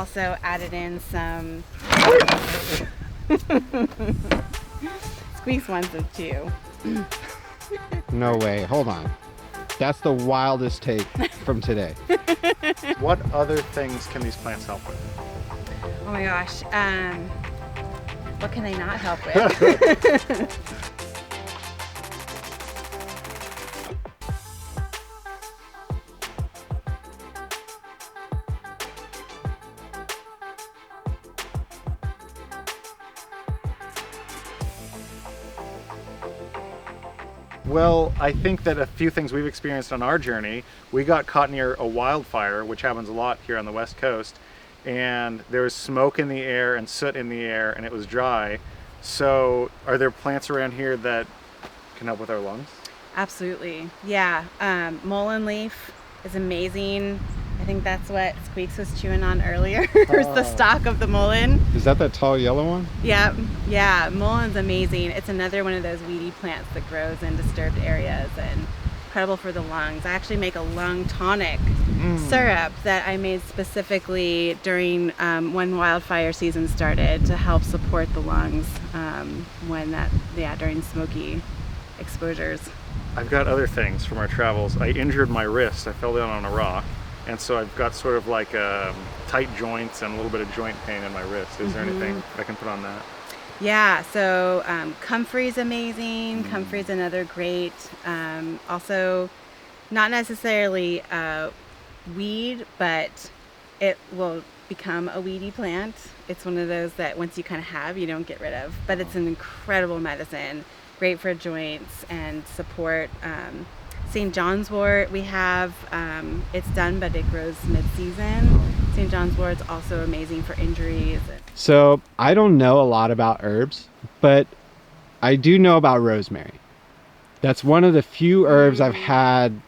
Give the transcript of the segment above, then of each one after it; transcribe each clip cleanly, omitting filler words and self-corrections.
also added in some Squeaks wants it too. No way. Hold on. That's the wildest take from today. What other things can these plants help with? Oh my gosh. What can they not help with? Well, I think that a few things we've experienced on our journey, we got caught near a wildfire, which happens a lot here on the West Coast, and there was smoke in the air and soot in the air, and it was dry. So are there plants around here that can help with our lungs? Absolutely. Yeah. Mullein leaf is amazing. I think that's what Squeaks was chewing on earlier. It's the stalk of the mullein. Is that tall yellow one? Yeah. Yeah. Mullein's amazing. It's another one of those weedy plants that grows in disturbed areas and incredible for the lungs. I actually make a lung tonic syrup that I made specifically during when wildfire season started to help support the lungs during smoky exposures. I've got other things from our travels. I injured my wrist. I fell down on a rock. And so I've got sort of like tight joints and a little bit of joint pain in my wrist. Is there anything I can put on that? Yeah, so Comfrey's amazing. Comfrey's another great, also not necessarily a weed, but it will become a weedy plant. It's one of those that once you kind of have, you don't get rid of. But it's an incredible medicine, great for joints and support. St. John's wort we have, it's done, but it grows mid-season. St. John's wort's also amazing for injuries. So I don't know a lot about herbs, but I do know about rosemary. That's one of the few herbs I've had,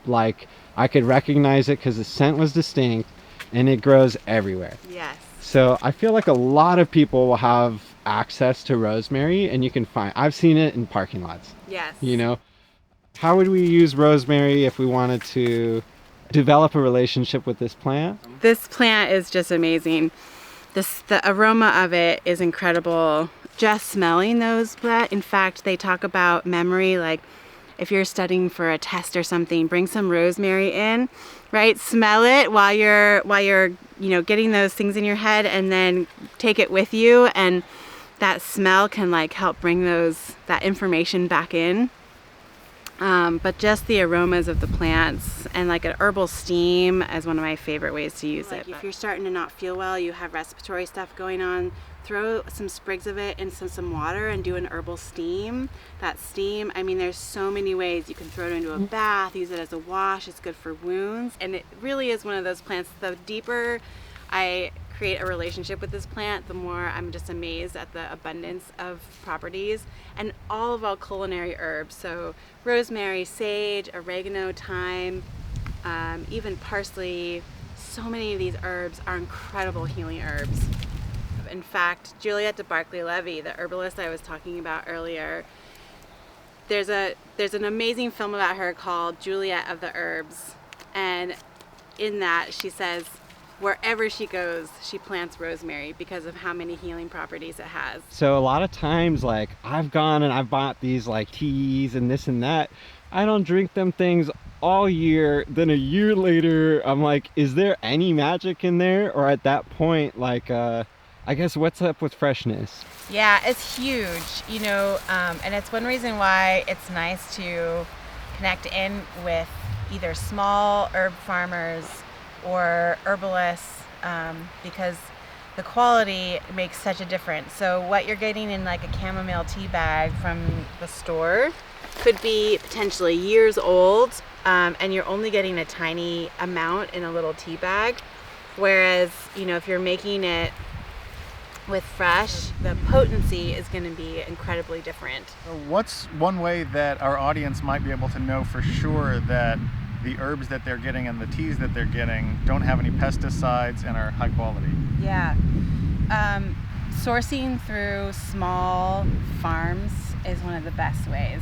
like, I could recognize it because the scent was distinct and it grows everywhere. Yes. So I feel like a lot of people will have access to rosemary, and you can find, I've seen it in parking lots. Yes. You know, how would we use rosemary if we wanted to develop a relationship with this plant? This plant is just amazing. The aroma of it is incredible. Just smelling those plants. In fact, they talk about memory, like if you're studying for a test or something, bring some rosemary in, right? Smell it while you're getting those things in your head, and then take it with you, and that smell can like help bring that information back in. But just the aromas of the plants, and like an herbal steam is one of my favorite ways to use it. If you're starting to not feel well, you have respiratory stuff going on, throw some sprigs of it into some water and do an herbal steam. That steam, I mean, there's so many ways. You can throw it into a bath, use it as a wash, it's good for wounds. And it really is one of those plants, the deeper I create a relationship with this plant, the more I'm just amazed at the abundance of properties, and all of our culinary herbs. So rosemary, sage, oregano, thyme, even parsley. So many of these herbs are incredible healing herbs. In fact, Juliette de Barclay-Levy, the herbalist I was talking about earlier, there's an amazing film about her called Juliette of the Herbs, and in that she says wherever she goes, she plants rosemary because of how many healing properties it has. So a lot of times, like, I've gone and I've bought these like teas and this and that. I don't drink them things all year. Then a year later, I'm like, is there any magic in there? Or at that point, like, I guess what's up with freshness? Yeah, it's huge, and it's one reason why it's nice to connect in with either small herb farmers or herbalists, because the quality makes such a difference. So what you're getting in like a chamomile tea bag from the store could be potentially years old, and you're only getting a tiny amount in a little tea bag. Whereas, if you're making it with fresh, the potency is going to be incredibly different. So what's one way that our audience might be able to know for sure that the herbs that they're getting and the teas that they're getting don't have any pesticides and are high quality? Yeah. Sourcing through small farms is one of the best ways.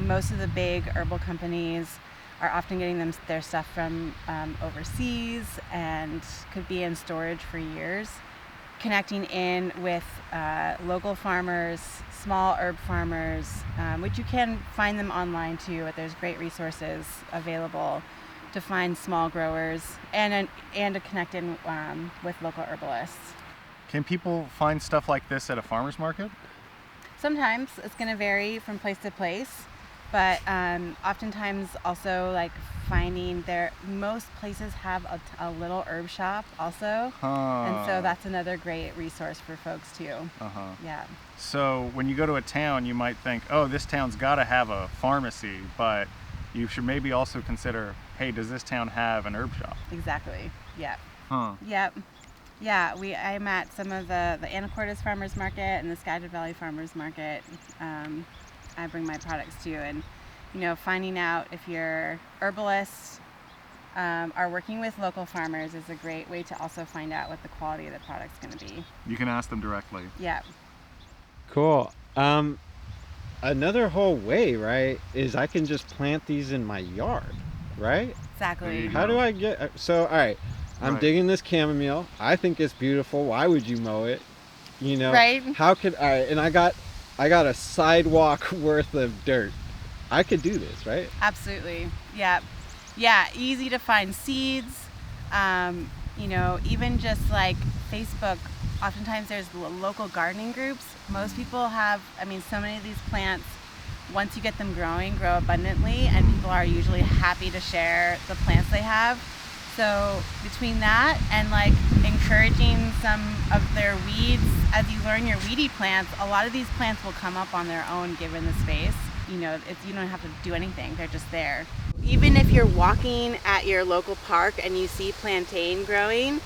Most of the big herbal companies are often getting their stuff from overseas and could be in storage for years. Connecting in with local farmers, small herb farmers, which you can find them online too, but there's great resources available to find small growers and to connect in with local herbalists. Can people find stuff like this at a farmer's market? Sometimes it's going to vary from place to place, but oftentimes also like finding most places have a little herb shop also, and so that's another great resource for folks too. Yeah. So when you go to a town, you might think, oh, this town's got to have a pharmacy, but you should maybe also consider, hey, does this town have an herb shop? Exactly. Yeah. Yep. Yeah, I'm at some of the Anacortes Farmers Market and the Skagit Valley Farmers Market. I bring my products to, and finding out if your herbalists are working with local farmers is a great way to also find out what the quality of the product's going to be. You can ask them directly. Yeah. Cool. Another whole way, right, is I can just plant these in my yard, right? Exactly. How do I get, so, all right, I'm digging this chamomile. I think it's beautiful. Why would you mow it? Right. How could I, and I got a sidewalk worth of dirt. I could do this, right? Absolutely. Yeah. Yeah, easy to find seeds. Even just like Facebook, oftentimes there's local gardening groups. Most people have, so many of these plants, once you get them growing, grow abundantly, and people are usually happy to share the plants they have. So between that and like encouraging some of their weeds, as you learn your weedy plants, a lot of these plants will come up on their own given the space. You don't have to do anything, they're just there. Even if you're walking at your local park and you see plantain growing,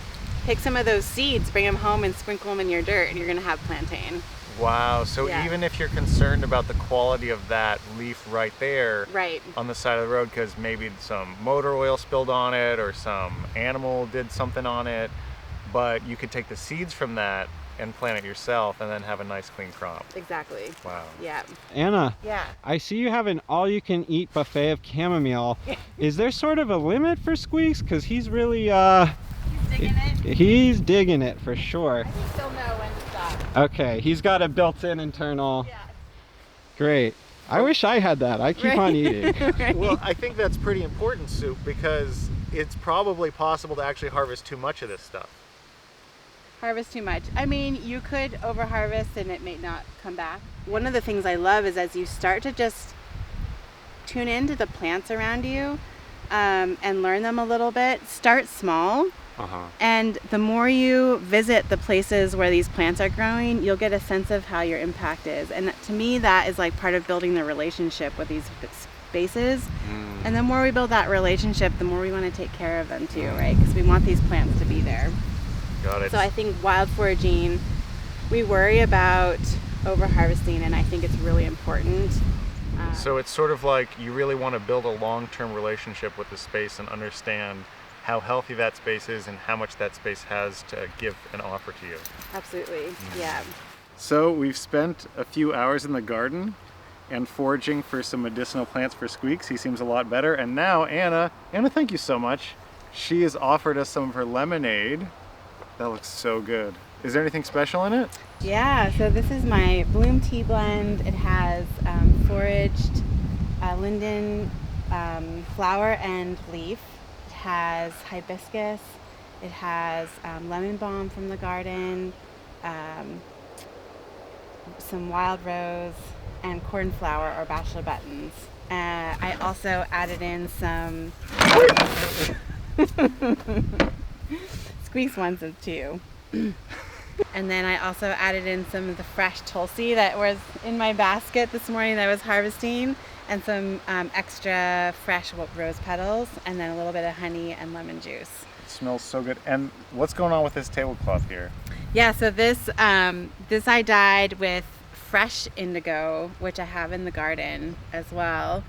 pick some of those seeds, bring them home and sprinkle them in your dirt, and you're gonna have plantain. Wow, so even if you're concerned about the quality of that leaf right there on the side of the road, because maybe some motor oil spilled on it or some animal did something on it, but you could take the seeds from that and plant it yourself and then have a nice clean crop. Exactly. Wow. Yeah. Anna. Yeah. I see you have an all-you-can-eat buffet of chamomile. Is there sort of a limit for Squeaks? Because he's really, He's digging it? He's digging it for sure. I think he'll know when to stop. Okay, he's got a built-in internal. Yeah. Great. I wish I had that. I keep on eating. Well, I think that's pretty important, Soup, because it's probably possible to actually harvest too much of this stuff. Harvest too much. You could over harvest and it may not come back. One of the things I love is as you start to just tune into the plants around you and learn them a little bit, start small. And the more you visit the places where these plants are growing, you'll get a sense of how your impact is. And to me, that is like part of building the relationship with these spaces. And the more we build that relationship, the more we want to take care of them too, right? Because we want these plants to be there. Got it. So I think wild foraging, we worry about over harvesting, and I think it's really important. So it's sort of like you really want to build a long-term relationship with the space and understand how healthy that space is and how much that space has to give and offer to you. Absolutely, yeah. So we've spent a few hours in the garden and foraging for some medicinal plants for Squeaks. He seems a lot better. And now Anna, thank you so much. She has offered us some of her lemonade. That looks so good. Is there anything special in it? Yeah, so this is my bloom tea blend. It has foraged linden flower and leaf. It has hibiscus. It has lemon balm from the garden, some wild rose, and cornflower or bachelor buttons. I also added in some Squeaks wants them too. And then I also added in some of the fresh tulsi that was in my basket this morning that I was harvesting, and some extra fresh rose petals, and then a little bit of honey and lemon juice. It smells so good. And what's going on with this tablecloth here? Yeah, so this I dyed with fresh indigo, which I have in the garden as well.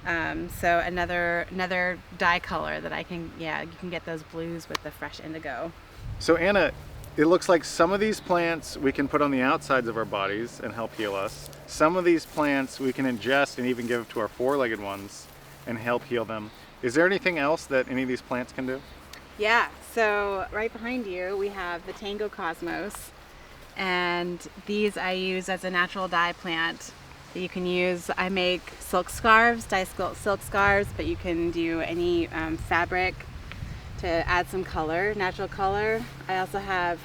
So another dye color that you can get those blues with the fresh indigo. So Anna, it looks like some of these plants we can put on the outsides of our bodies and help heal us. Some of these plants we can ingest and even give to our four-legged ones and help heal them. Is there anything else that any of these plants can do? Yeah, so right behind you we have the Tango Cosmos, and these I use as a natural dye plant that you can use. I make silk scarves, dye silk scarves, but you can do any fabric to add some color, natural color. I also have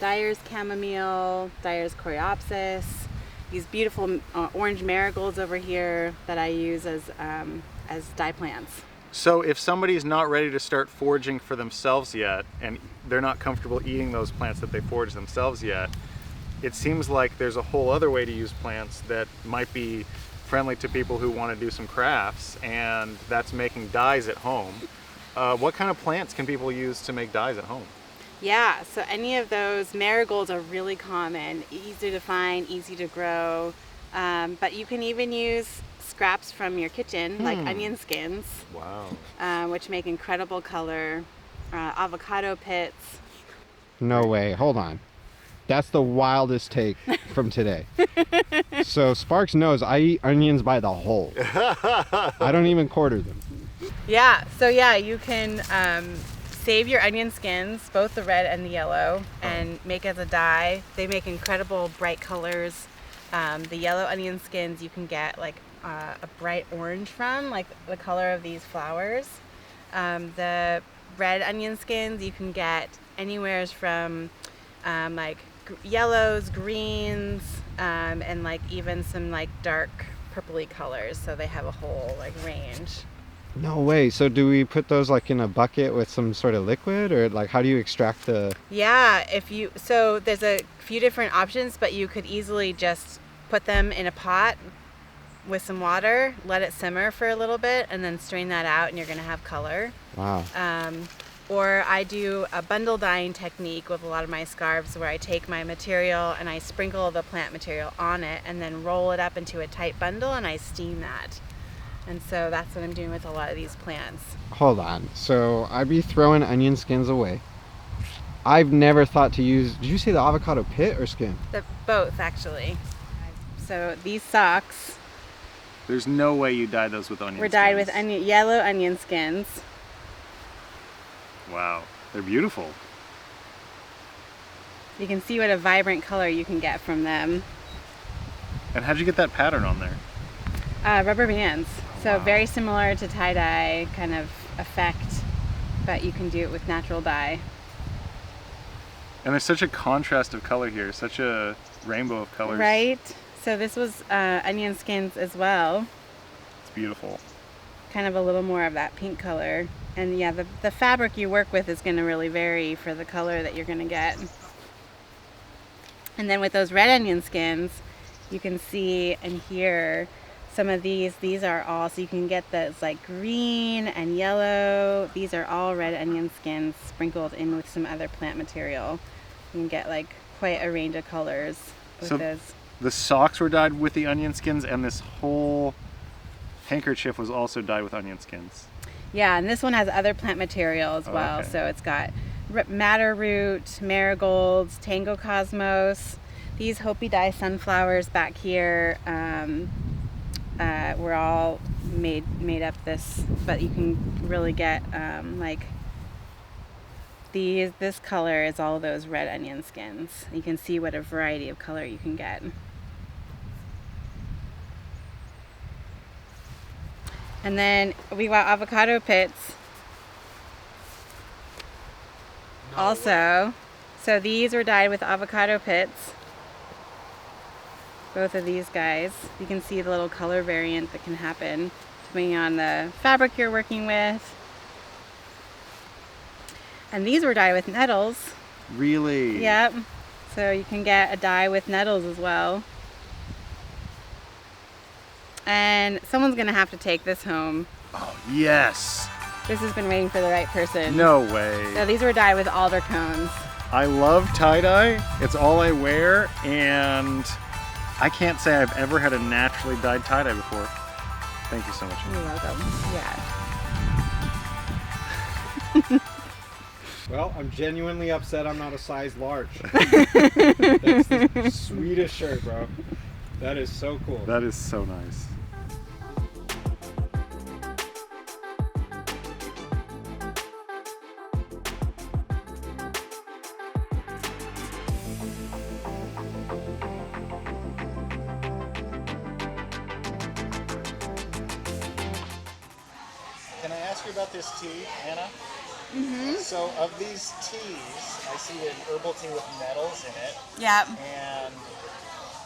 Dyer's chamomile, Dyer's coreopsis, these beautiful orange marigolds over here that I use as dye plants. So if somebody's not ready to start foraging for themselves yet, and they're not comfortable eating those plants that they forage themselves yet, it seems like there's a whole other way to use plants that might be friendly to people who want to do some crafts, and that's making dyes at home. What kind of plants can people use to make dyes at home? Yeah, so any of those marigolds are really common, easy to find, easy to grow, but you can even use scraps from your kitchen, like onion skins. Wow. Which make incredible color. Avocado pits. No way. Hold on. That's the wildest take from today. So Sparks knows I eat onions by the whole. I don't even quarter them. Yeah, so yeah, you can save your onion skins, both the red and the yellow, and make as a dye. They make incredible bright colors. The yellow onion skins you can get like a bright orange from, like the color of these flowers. The red onion skins you can get anywhere from like yellows, greens, and like even some like dark purpley colors. So they have a whole like range. No way. So do we put those like in a bucket with some sort of liquid, or like how do you extract the... Yeah, so there's a few different options, but you could easily just put them in a pot with some water, let it simmer for a little bit, and then strain that out, and you're going to have color. Wow. Or I do a bundle dyeing technique with a lot of my scarves, where I take my material and I sprinkle the plant material on it and then roll it up into a tight bundle, and I steam that. And so that's what I'm doing with a lot of these plants. Hold on. So I'd be throwing onion skins away. I've never thought to use... Did you say the avocado pit or skin? Both, actually. So these socks... There's no way you dye those with onion skins. We're dyed with yellow onion skins. Wow, they're beautiful. You can see what a vibrant color you can get from them. And how'd you get that pattern on there? Rubber bands. So Wow. very similar to tie-dye kind of effect, but you can do it with natural dye. And there's such a contrast of color here, such a rainbow of colors. Right? So this was onion skins as well. It's beautiful. Kind of a little more of that pink color. And yeah, the fabric you work with is going to really vary for the color that you're going to get. And then with those red onion skins, you can see and hear some of these are all, so you can get those like green and yellow. These are all red onion skins sprinkled in with some other plant material. You can get like quite a range of colors with those. The socks were dyed with the onion skins, and this whole handkerchief was also dyed with onion skins. Yeah, and this one has other plant material as well. Okay. So it's got madder root, marigolds, Tango Cosmos, these Hopi dye sunflowers back here. We're all made up this, but you can really get like this color is all those red onion skins. You can see what a variety of color you can get. And then we got avocado pits also. So these were dyed with avocado pits. Both of these guys. You can see the little color variant that can happen depending on the fabric you're working with. And these were dyed with nettles. Really? Yep. So you can get a dye with nettles as well. And someone's gonna have to take this home. Oh, yes. This has been waiting for the right person. No way. So these were dyed with alder cones. I love tie-dye. It's all I wear, and I can't say I've ever had a naturally dyed tie-dye before. Thank you so much. You're welcome. Yeah. Well, I'm genuinely upset I'm not a size large. That's the sweetest shirt, bro. That is so cool. That is so nice. you about this tea, Anna? Mm-hmm. So of these teas, I see an herbal tea with nettles in it. Yep. And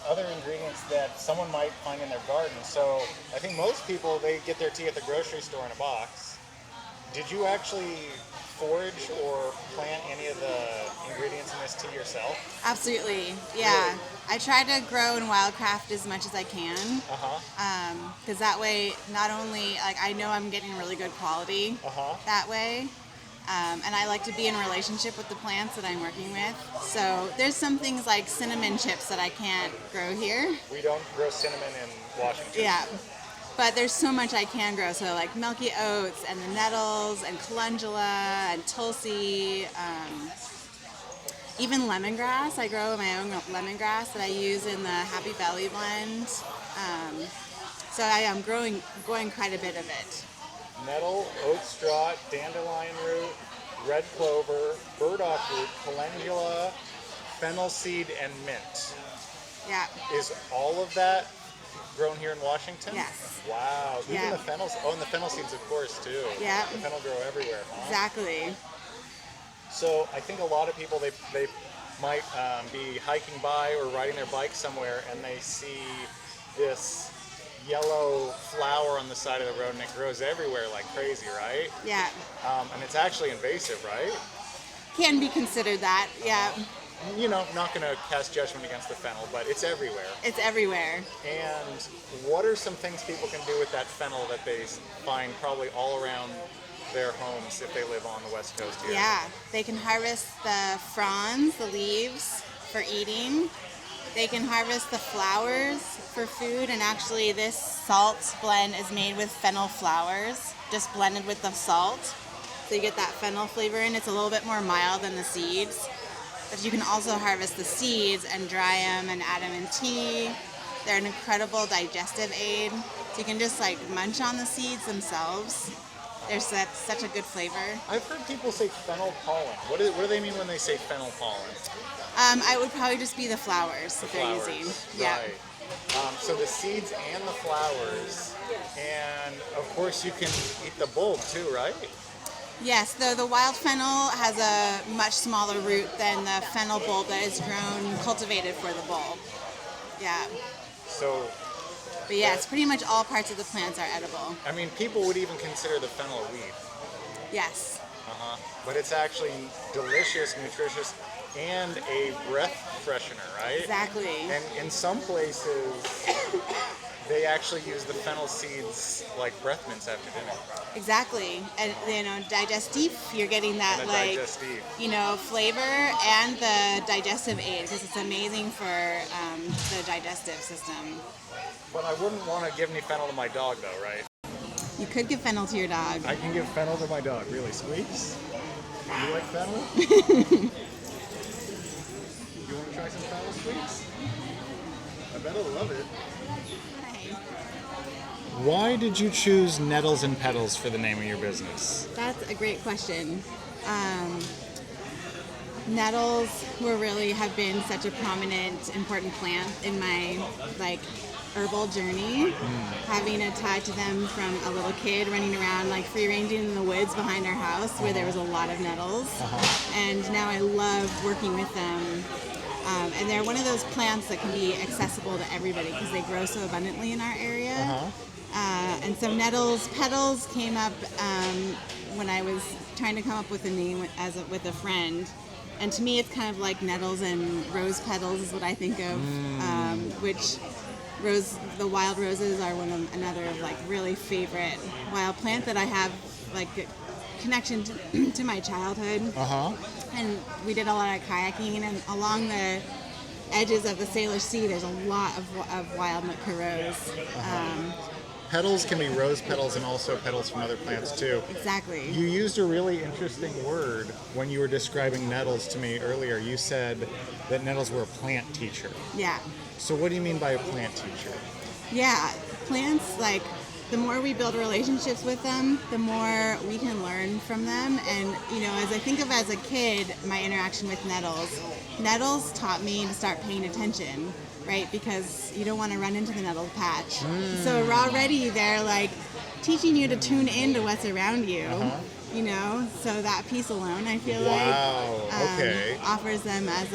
other ingredients that someone might find in their garden. So I think most people, they get their tea at the grocery store in a box. Did you actually forage or plant any of the ingredients in this tea yourself? Absolutely, yeah. Really? I try to grow and wildcraft as much as I can. Uh-huh. Because that way, not only, like, I know I'm getting really good quality that way, and I like to be in relationship with the plants that I'm working with. So there's some things like cinnamon chips that I can't grow here. We don't grow cinnamon in Washington. Yeah. But there's so much I can grow. So like milky oats and the nettles and calendula and tulsi, even lemongrass. I grow my own lemongrass that I use in the Happy Belly blend. So I am growing quite a bit of it. Nettle, oat straw, dandelion root, red clover, burdock root, calendula, fennel seed, and mint. Yeah. Is all of that grown here in Washington? Yes. Wow. Even Yeah. the fennel, and the fennel seeds, of course, too. Yeah. The fennel grow everywhere, huh? Exactly. So I think a lot of people, they might be hiking by or riding their bike somewhere, and they see this yellow flower on the side of the road, and it grows everywhere like crazy, right? Yeah. And it's actually invasive, right? Can be considered that. Yeah. You know, not going to cast judgment against the fennel, but it's everywhere. It's everywhere. And what are some things people can do with that fennel that they find probably all around their homes if they live on the West Coast here? Yeah. They can harvest the fronds, the leaves, for eating. They can harvest the flowers for food, and actually this salt blend is made with fennel flowers, just blended with the salt. So you get that fennel flavor in. It's a little bit more mild than the seeds. But you can also harvest the seeds and dry them and add them in tea. They're an incredible digestive aid. So you can just like munch on the seeds themselves. There's such a good flavor. I've heard people say fennel pollen. What do they mean when they say fennel pollen? I would probably just be the flowers that they're using. Yeah. Right. So the seeds and the flowers, and of course you can eat the bulb too, right? Yes, though the wild fennel has a much smaller root than the fennel bulb that is grown, cultivated for the bulb. Yeah. So, but yes, pretty much all parts of the plants are edible. I mean, people would even consider the fennel a weed. Yes. But it's actually delicious, nutritious, and a breath freshener, right? Exactly. And in some places, they actually use the fennel seeds like breath mints after dinner. Exactly. And, digestif, you're getting that, And like, digestif. Flavor and the digestive aid, because it's amazing for the digestive system. But I wouldn't want to give any fennel to my dog, though, right? You could give fennel to your dog. I can give fennel to my dog. Really, Squeaks? You like fennel? You want to try some fennel, Squeaks? I bet he'll love it. Hi. Why did you choose Nettles and Petals for the name of your business? That's a great question. Nettles have been such a prominent, important plant in my herbal journey. Having it tied to them from a little kid running around free ranging in the woods behind our house where there was a lot of nettles. And now I love working with them. And they're one of those plants that can be accessible to everybody because they grow so abundantly in our area. And so Nettles, Petals came up when I was trying to come up with a name with a friend. And to me, it's kind of like nettles and rose petals is what I think of, which the wild roses are another really favorite wild plant that I have a connection to my childhood. And we did a lot of kayaking, and along the edges of the Salish Sea, there's a lot of wild rose. Petals can be rose petals and also petals from other plants too. Exactly. You used a really interesting word when you were describing nettles to me earlier. You said that nettles were a plant teacher. Yeah. So what do you mean by a plant teacher? Yeah, plants, the more we build relationships with them, the more we can learn from them. And, as I think of as a kid, my interaction with nettles taught me to start paying attention, right? Because you don't want to run into the nettle patch. So already they're teaching you to tune into what's around you. Uh-huh. You know, so that piece alone, I feel Wow, like okay. offers them as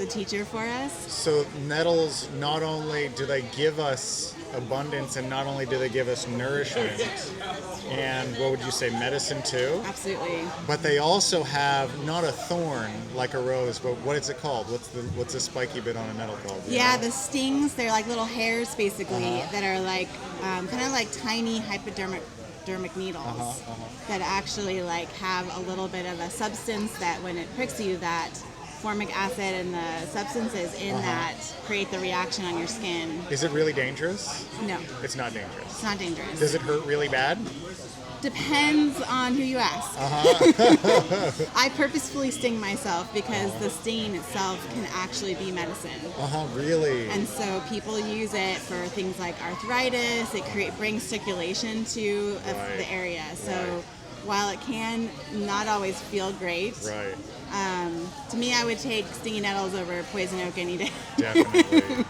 a teacher for us. So nettles, not only do they give us abundance, and not only do they give us nourishment and what would you say, medicine too, Absolutely. but they also have not a thorn like a rose, but what is it called? What's the spiky bit on a nettle called? Do you Yeah, know? the stings, they're like little hairs basically that are like kind of like tiny hypodermic needles that actually like have a little bit of a substance that when it pricks you, that formic acid and the substances in that create the reaction on your skin. Is it really dangerous? No, It's not dangerous. it's not dangerous. Does it hurt really bad? Depends on who you ask. I purposefully sting myself because the sting itself can actually be medicine. Really? And so people use it for things like arthritis. It brings circulation to Right. the area. So Right. while it can not always feel great, Right. to me I would take stinging nettles over poison oak any day. Definitely.